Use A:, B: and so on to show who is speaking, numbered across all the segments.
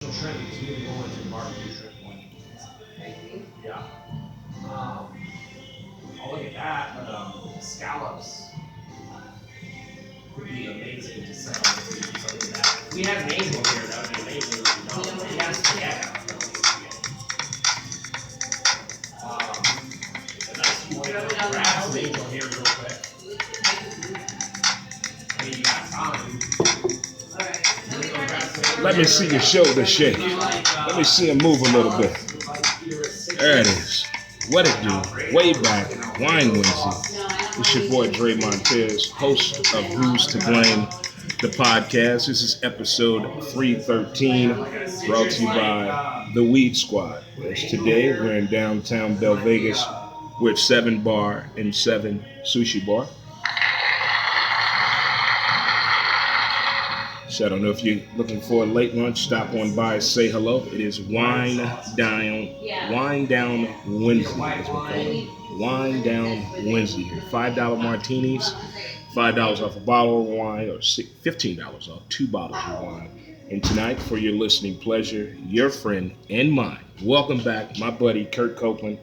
A: shrimp because we were going to barbecue shrimp one. Yeah. I'll look at that, but scallops would be amazing to sell. Something like that. If we had an angel here, that would be amazing. He has spaghetti. Grab some angel here real quick. I mean, you got time.
B: Let me see your shoulder shake. Let me see him move a little bit. There it is. What it do? Way back, Wine Wednesday. It's your boy Dre Montez, host of Who's to Blame, the podcast. This is episode 313, brought to you by The Weed Squad. As today, we're in downtown Bell Vegas with 7 Bar and 7 Sushi Bar. So I don't know if you're looking for a late lunch, stop on by, say hello. It is Wine Down Wednesday, as we call it. Wine Down Wednesday here. $5 martinis, $5 off a bottle of wine, or $15 off 2 bottles of wine. And tonight, for your listening pleasure, your friend and mine, welcome back, my buddy Kurt Copeland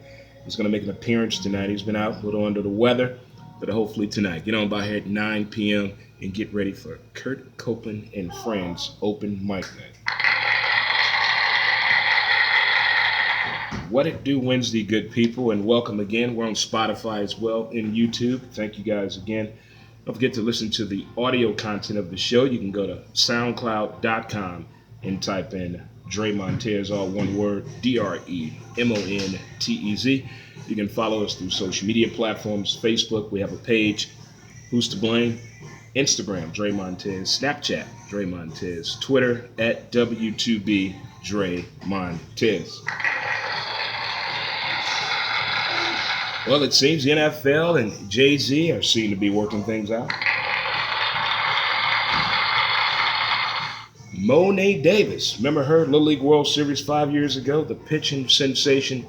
B: is going to make an appearance tonight. He's been out a little under the weather, but hopefully tonight. Get on by here at 9 p.m. and get ready for Kurt Copeland and Friends Open Mic Night. What it do Wednesday, good people, and welcome again. We're on Spotify as well and YouTube. Thank you guys again. Don't forget to listen to the audio content of the show. You can go to soundcloud.com and type in Dre Montez, all one word, DREMONTEZ. You can follow us through social media platforms. Facebook, we have a page, Who's to Blame? Instagram, Dre Montez. Snapchat, Dre Montez. Twitter, at W2B Dre Montez. Well, it seems the NFL and Jay-Z are seen to be working things out. Mo'ne Davis, remember her, Little League World Series 5 years ago? The pitching sensation,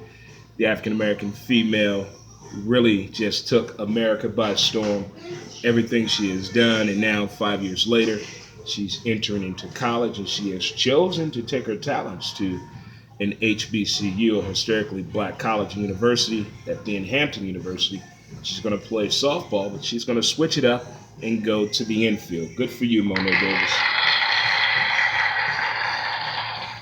B: the African-American female, really just took America by storm. Everything she has done, and now 5 years later, she's entering into college, and she has chosen to take her talents to an HBCU, a historically black college and university, that being Hampton University. She's going to play softball, but she's going to switch it up and go to the infield. Good for you, Mo'ne Davis.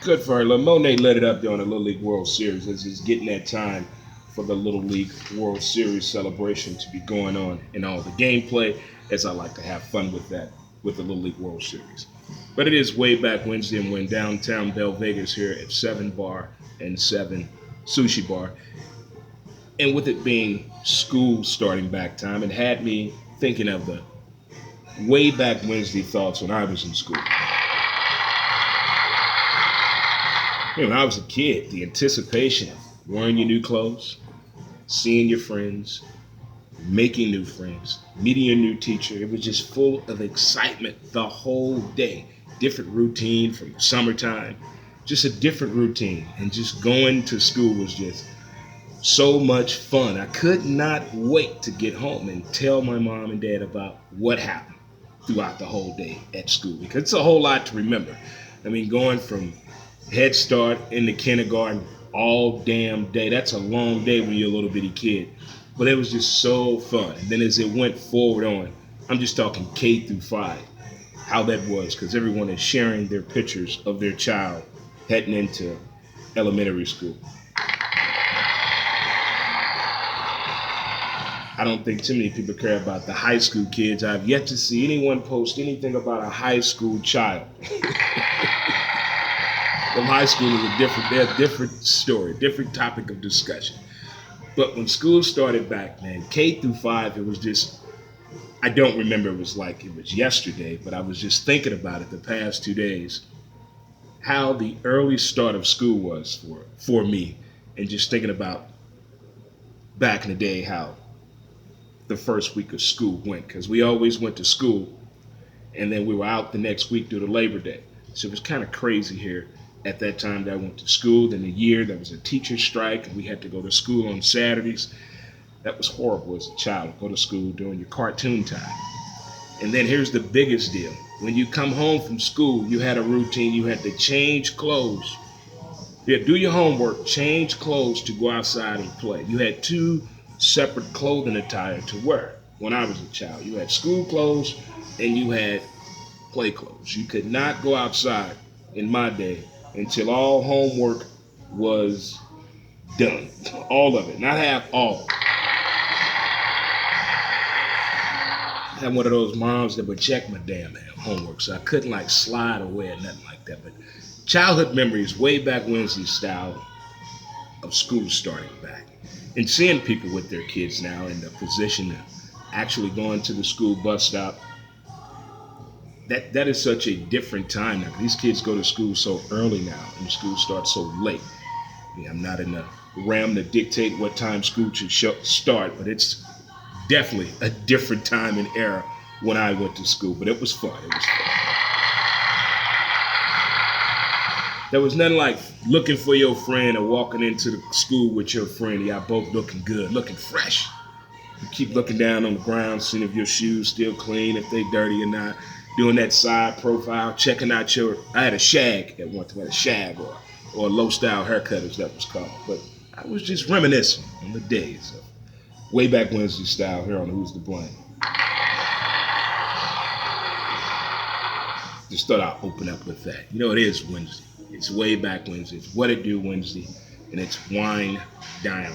B: Good for her. Mo'ne let it up during the Little League World Series. As it's getting that time for the Little League World Series celebration to be going on and all the gameplay, as I like to have fun with that, with the Little League World Series. But it is way back Wednesday, and we're in downtown Bell Vegas here at 7 Bar and 7 Sushi Bar. And with it being school starting back time, it had me thinking of the way back Wednesday thoughts when I was in school. When I was a kid, the anticipation of wearing your new clothes, seeing your friends, making new friends, meeting your new teacher. It was just full of excitement the whole day. Different routine from summertime, just a different routine. And just going to school was just so much fun. I could not wait to get home and tell my mom and dad about what happened throughout the whole day at school, because it's a whole lot to remember. I mean, going from Head Start into kindergarten all damn day, that's a long day when you're a little bitty kid. But it was just so fun. And then as it went forward on, I'm just talking K through 5, how that was, because everyone is sharing their pictures of their child heading into elementary school. I don't think too many people care about the high school kids. I've yet to see anyone post anything about a high school child. From high school is they're a different story, different topic of discussion. But when school started back, man, K through 5, it was just, I don't remember it was like it was yesterday, but I was just thinking about it the past 2 days, how the early start of school was for me, and just thinking about back in the day how the first week of school went, because we always went to school and then we were out the next week due to Labor Day. So it was kind of crazy here at that time that I went to school. Then the year there was a teacher strike and we had to go to school on Saturdays. That was horrible as a child, go to school during your cartoon time. And then here's the biggest deal. When you come home from school, you had a routine. You had to change clothes. You had to do your homework, change clothes to go outside and play. You had two separate clothing attire to wear when I was a child. You had school clothes and you had play clothes. You could not go outside in my day until all homework was done. All of it. Not half, all. I had one of those moms that would check my damn homework, so I couldn't like slide away or nothing like that. But childhood memories, way back Wednesday style of school starting back. And seeing people with their kids now in the position of actually going to the school bus stop, that is such a different time now. These kids go to school so early now, and school starts so late. I mean, I'm not in the realm to dictate what time school should start, but it's definitely a different time and era when I went to school. But it was fun. It was fun. There was nothing like looking for your friend or walking into the school with your friend. Y'all both looking good, looking fresh. You keep looking down on the ground, seeing if your shoes still clean, if they dirty or not. Doing that side profile, checking out I had a shag at one time, a shag or a low style haircut as that was called. But I was just reminiscing on the days of way back Wednesday style here on Who's to Blame. Just thought I'd open up with that. You know, it is Wednesday. It's way back Wednesday. It's What It Do Wednesday. And it's Wine Down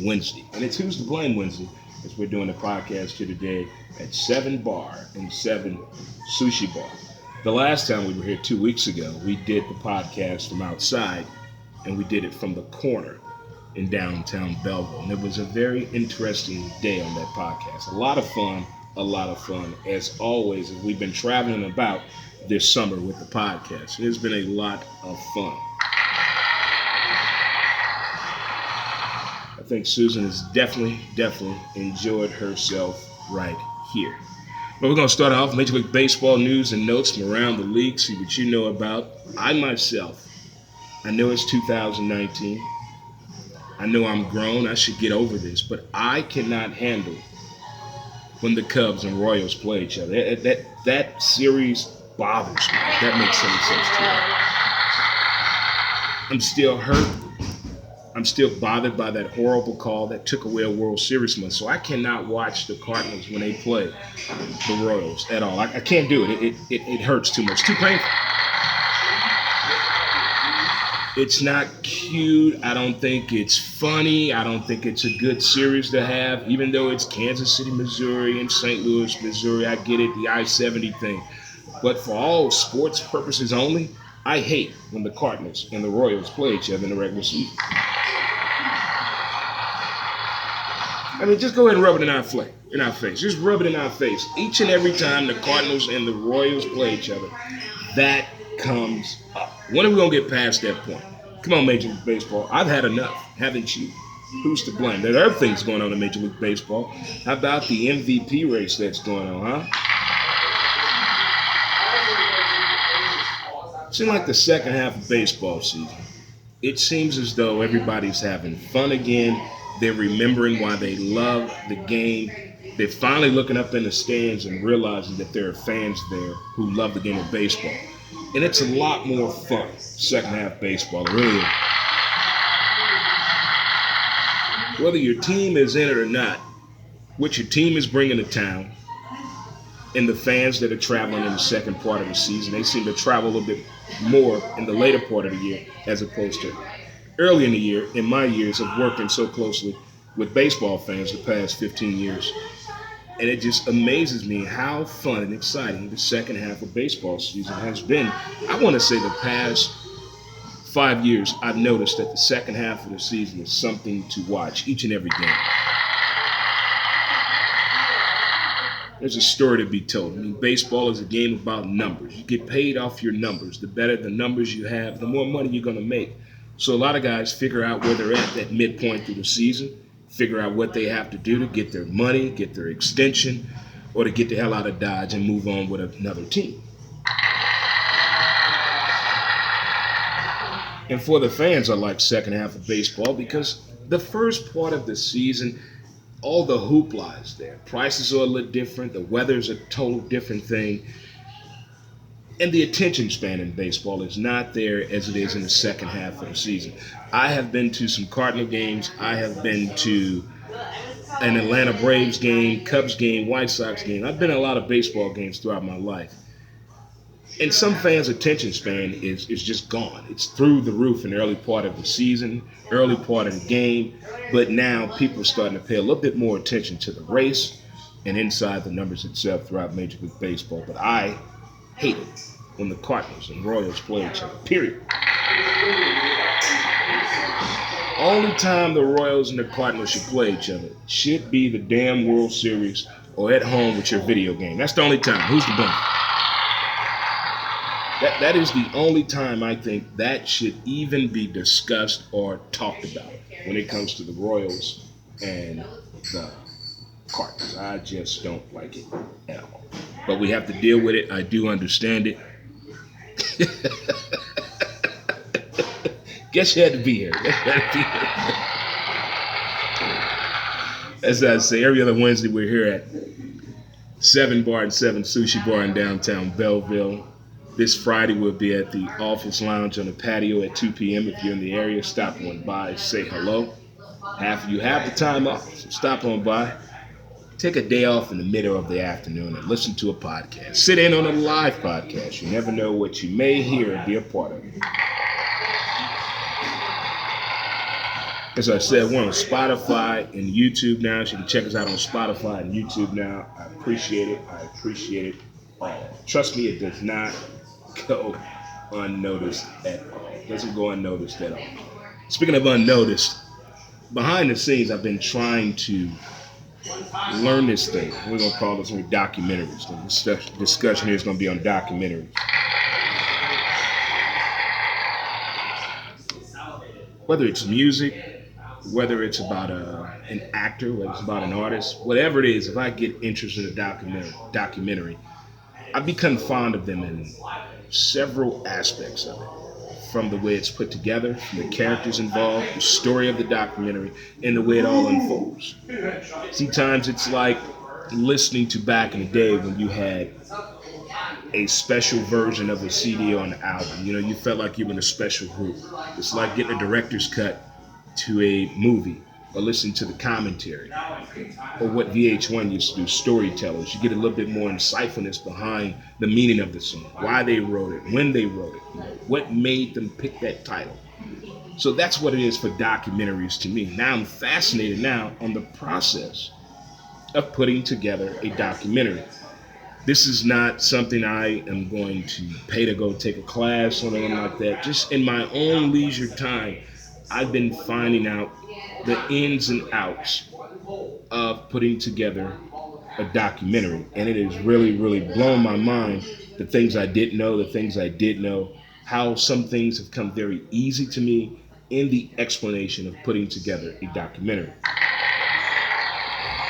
B: Wednesday. And it's Who's to Blame Wednesday, as we're doing the podcast here today at 7 Bar and 7 Sushi Bar. The last time we were here 2 weeks ago, we did the podcast from outside, and we did it from the corner in downtown Belleville. And it was a very interesting day on that podcast. A lot of fun, as always, as we've been traveling about this summer with the podcast. It has been a lot of fun. I think Susan has definitely enjoyed herself right here. But we're going to start off Major League Baseball news and notes from around the league, see what you know about. I know it's 2019. I know I'm grown. I should get over this. But I cannot handle when the Cubs and Royals play each other. That series bothers me. That makes any sense to me. I'm still hurt. I'm still bothered by that horrible call that took away a World Series month. So I cannot watch the Cardinals when they play the Royals at all. I can't do it. It hurts too much. Too painful. It's not cute. I don't think it's funny. I don't think it's a good series to have, even though it's Kansas City, Missouri, and St. Louis, Missouri. I get it, the I-70 thing. But for all sports purposes only, I hate when the Cardinals and the Royals play each other in the regular season. I mean, just go ahead and rub it in our face. Just rub it in our face. Each and every time the Cardinals and the Royals play each other, that comes up. When are we going to get past that point? Come on, Major League Baseball. I've had enough, haven't you? Who's to blame? There are other things going on in Major League Baseball. How about the MVP race that's going on, huh? It seems like the second half of baseball season, it seems as though everybody's having fun again. They're remembering why they love the game. They're finally looking up in the stands and realizing that there are fans there who love the game of baseball. And it's a lot more fun, second half baseball. It really is. Whether your team is in it or not, what your team is bringing to town, and the fans that are traveling in the second part of the season, they seem to travel a little bit more in the later part of the year as opposed to early in the year, in my years of working so closely with baseball fans the past 15 years. And it just amazes me how fun and exciting the second half of baseball season has been. I want to say the past 5 years, I've noticed that the second half of the season is something to watch each and every game. There's a story to be told. I mean, baseball is a game about numbers. You get paid off your numbers. The better the numbers you have, the more money you're going to make. So a lot of guys figure out where they're at that midpoint through the season, figure out what they have to do to get their money, get their extension, or to get the hell out of Dodge and move on with another team. And for the fans, I like second half of baseball because the first part of the season, all the hoopla is there. Prices are a little different. The weather's a total different thing. And the attention span in baseball is not there as it is in the second half of the season. I have been to some Cardinal games. I have been to an Atlanta Braves game, Cubs game, White Sox game. I've been to a lot of baseball games throughout my life. And some fans' attention span is just gone. It's through the roof in the early part of the season, early part of the game. But now people are starting to pay a little bit more attention to the race and inside the numbers itself throughout Major League Baseball. But I hate it when the Cardinals and Royals play each other, period. Only time the Royals and the Cardinals should play each other should be the damn World Series or at home with your video game. That's the only time. Who's the bummer? That is the only time I think that should even be discussed or talked about when it comes to the Royals and the Cardinals. I just don't like it at all. But we have to deal with it. I do understand it. Guess you had to be here. As I say, every other Wednesday we're here at 7 Bar and 7 Sushi Bar in downtown Belleville. This Friday we'll be at the Office Lounge on the patio at 2 p.m. If you're in the area, stop on by, say hello. Half of you have the time off, so stop on by. Take a day off in the middle of the afternoon and listen to a podcast. Sit in on a live podcast. You never know what you may hear and be a part of. As I said, we're on Spotify and YouTube now. So you can check us out on Spotify and YouTube now. I appreciate it. I appreciate it all. Trust me, it does not go unnoticed at all. It doesn't go unnoticed at all. Speaking of unnoticed, behind the scenes, I've been trying to learn this thing. We're going to call this documentaries. The discussion here is going to be on documentaries. Whether it's music, whether it's about an actor, whether it's about an artist, whatever it is, if I get interested in a documentary, I've become fond of them in several aspects of it. From the way it's put together, from the characters involved, the story of the documentary, and the way it all unfolds. Sometimes it's like listening to back in the day when you had a special version of a CD or an album. You know, you felt like you were in a special group. It's like getting a director's cut to a movie or listening to the commentary. Or what VH1 used to do, storytellers. You get a little bit more insightfulness behind the meaning of the song, why they wrote it, when they wrote it, you know, what made them pick that title. So that's what it is for documentaries to me. Now I'm fascinated now on the process of putting together a documentary. This is not something I am going to pay to go take a class or anything like that. Just in my own leisure time, I've been finding out the ins and outs of putting together a documentary. And it has really, really blown my mind, the things I didn't know, the things I did know, how some things have come very easy to me in the explanation of putting together a documentary.